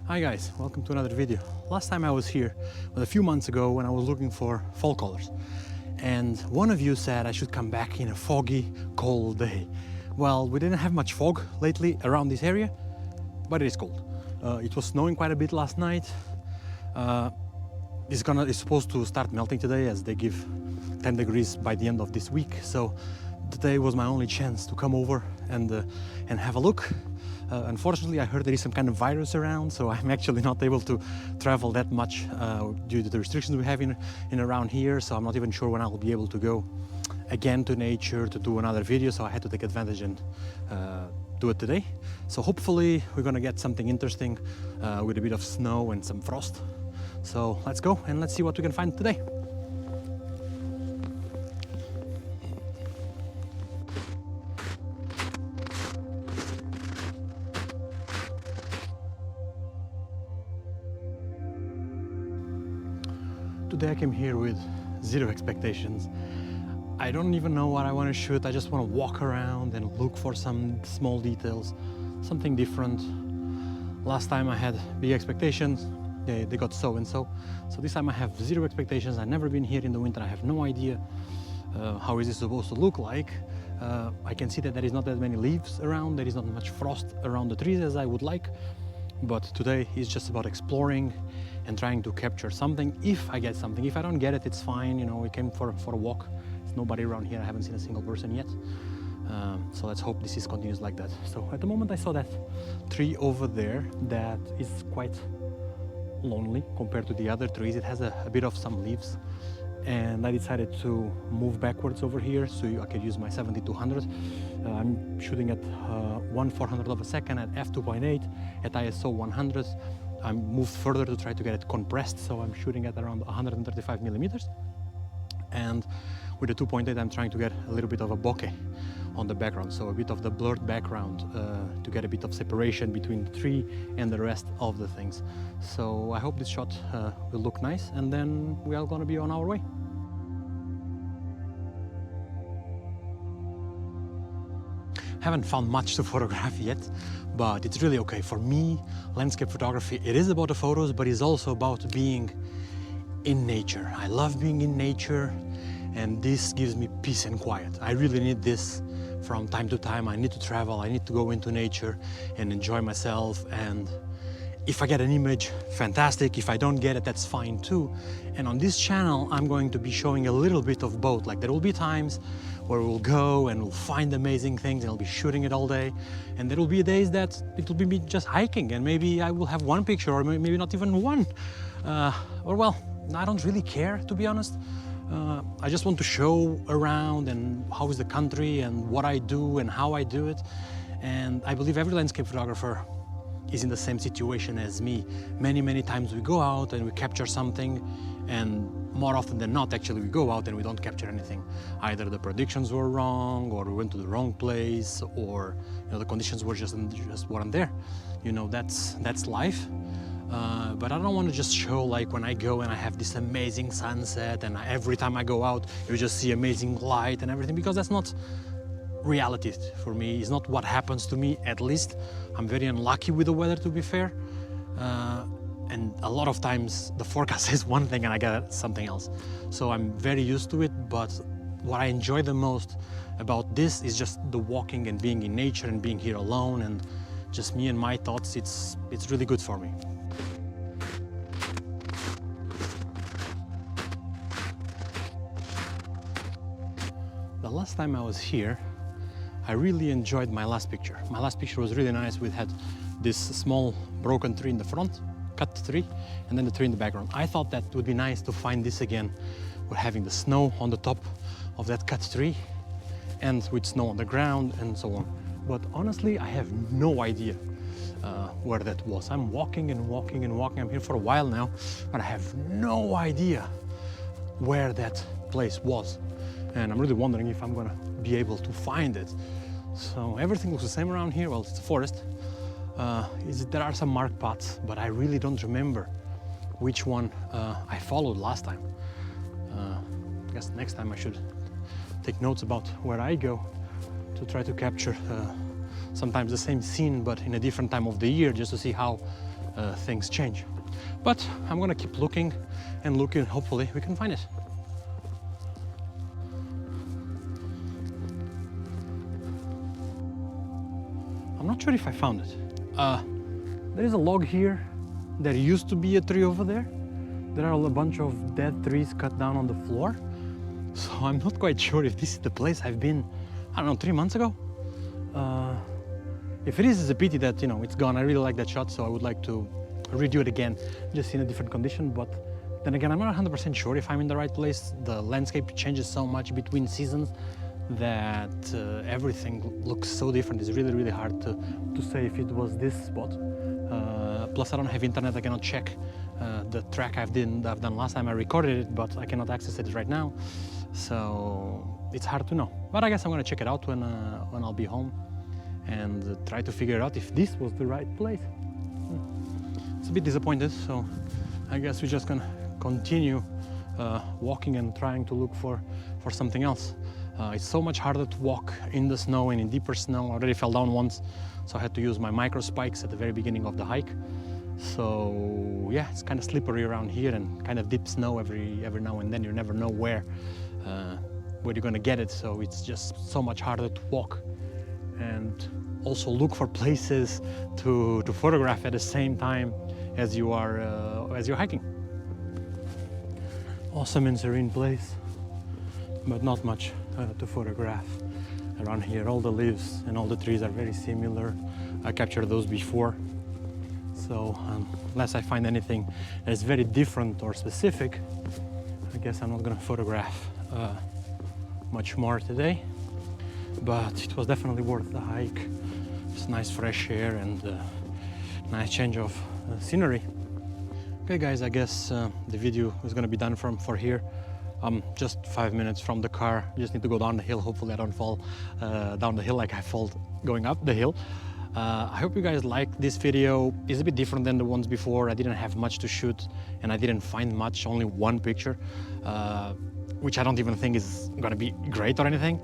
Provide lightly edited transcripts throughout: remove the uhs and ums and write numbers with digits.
Hi guys, welcome to another video. Last time I was here was a few months ago when I was looking for fall colors. And one of you said I should come back in a foggy, cold day. Well, we didn't have much fog lately around this area, but it is cold. It was snowing quite a bit last night. It's supposed to start melting today as they give 10 degrees by the end of this week. So today was my only chance to come over and have a look. Unfortunately, I heard there is some kind of virus around, so I'm actually not able to travel that much due to the restrictions we have in around here. So I'm not even sure when I'll be able to go again to nature to do another video. So I had to take advantage and do it today. So hopefully we're gonna get something interesting with a bit of snow and some frost. So let's go and let's see what we can find today. Today I came here with zero expectations. I don't even know what I want to shoot. I just want to walk around and look for some small details, something different. Last time I had big expectations, they got so and so. So this time I have zero expectations. I've never been here in the winter. I have no idea how is this supposed to look like. I can see that there is not that many leaves around. There is not much frost around the trees as I would like. But today is just about exploring and trying to capture something. If I get something, if I don't get it, it's fine. You know, we came for a walk. There's nobody around here. I haven't seen a single person yet. So let's hope this continues like that. So at the moment I saw that tree over there that is quite lonely compared to the other trees. It has a bit of some leaves. And I decided to move backwards over here so I could use my 70-200. I'm shooting at 1/400 of a second at f2.8 at ISO 100. I moved further to try to get it compressed, so I'm shooting at around 135 millimeters. And with the 2.8 I'm trying to get a little bit of a bokeh on the background, so a bit of the blurred background to get a bit of separation between the tree and the rest of the things. So I hope this shot will look nice, and then we are going to be on our way. Haven't found much to photograph yet, but it's really okay. For me, landscape photography, it is about the photos, but it's also about being in nature. I love being in nature, and this gives me peace and quiet. I really need this from time to time. I need to travel, I need to go into nature and enjoy myself. And if I get an image, fantastic. If I don't get it, that's fine too. And on this channel, I'm going to be showing a little bit of both. Like there will be times where we'll go and we'll find amazing things and I'll be shooting it all day. And there will be days that it will be me just hiking and maybe I will have one picture or maybe not even one. Or well, I don't really care, to be honest. I just want to show around and how is the country and what I do and how I do it. And I believe every landscape photographer is in the same situation as me. Many times we go out and we capture something, and more often than not, actually, we go out and we don't capture anything. Either the predictions were wrong, or we went to the wrong place, or the conditions were just weren't there. That's life. But I don't want to just show like when I go and I have this amazing sunset, and every time I go out, you just see amazing light and everything, because that's not reality for me. It's not what happens to me, at least. I'm very unlucky with the weather, to be fair. And a lot of times the forecast says one thing and I get something else. So I'm very used to it, but what I enjoy the most about this is just the walking and being in nature and being here alone and just me and my thoughts. It's really good for me. The last time I was here, I really enjoyed my last picture. My last picture was really nice. We had this small broken tree in the front, cut tree, and then the tree in the background. I thought that would be nice to find this again. We're having the snow on the top of that cut tree and with snow on the ground and so on. But honestly, I have no idea where that was. I'm walking and walking and walking. I'm here for a while now, but I have no idea where that place was. And I'm really wondering if I'm gonna be able to find it. So everything looks the same around here. Well, it's a forest. There are some marked paths, but I really don't remember which one I followed last time. I guess next time I should take notes about where I go to try to capture sometimes the same scene, but in a different time of the year, just to see how things change. But I'm gonna keep looking and looking, hopefully we can find it. I'm not sure if I found it. There is a log here. There used to be a tree over there. There are a bunch of dead trees cut down on the floor. So I'm not quite sure if this is the place I've been, I don't know, 3 months ago. If it is, it's a pity that, you know, it's gone. I really like that shot, so I would like to redo it again, just in a different condition. But then again, I'm not 100% sure if I'm in the right place. The landscape changes so much between seasons that everything looks so different. It's really, really hard to say if it was this spot. Plus, I don't have internet. I cannot check the track I've done last time I recorded it, but I cannot access it right now. So it's hard to know. But I guess I'm gonna check it out when I'll be home and try to figure out if this was the right place. It's a bit disappointed, so I guess we're just gonna continue walking and trying to look for something else. It's so much harder to walk in the snow and in deeper snow. I already fell down once, so I had to use my micro spikes at the very beginning of the hike. So yeah, it's kind of slippery around here and kind of deep snow every now and then. You never know where you're gonna get it, so it's just so much harder to walk and also look for places to photograph at the same time as you're hiking. Awesome and serene place, but not much to photograph around here. All the leaves and all the trees are very similar. I captured those before, so unless I find anything that is very different or specific, I guess I'm not gonna photograph much more today. But it was definitely worth the hike. It's nice fresh air and nice change of scenery. Okay guys, I guess the video is gonna be done for here. I'm just 5 minutes from the car. I just need to go down the hill. Hopefully I don't fall down the hill like I fall going up the hill. I hope you guys like this video. It's a bit different than the ones before. I didn't have much to shoot and I didn't find much, only one picture, which I don't even think is gonna be great or anything,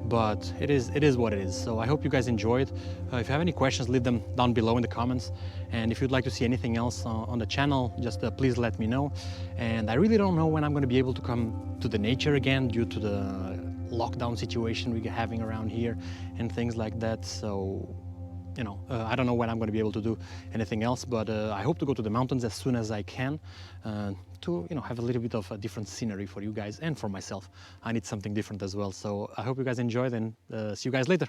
but it is what it is. So I hope you guys enjoyed. If you have any questions, leave them down below in the comments. And if you'd like to see anything else on the channel, just please let me know. And I really don't know when I'm going to be able to come to the nature again due to the lockdown situation we're having around here and things like that. So, you know, I don't know when I'm going to be able to do anything else, but I hope to go to the mountains as soon as I can to, you know, have a little bit of a different scenery for you guys and for myself. I need something different as well. So I hope you guys enjoyed and see you guys later.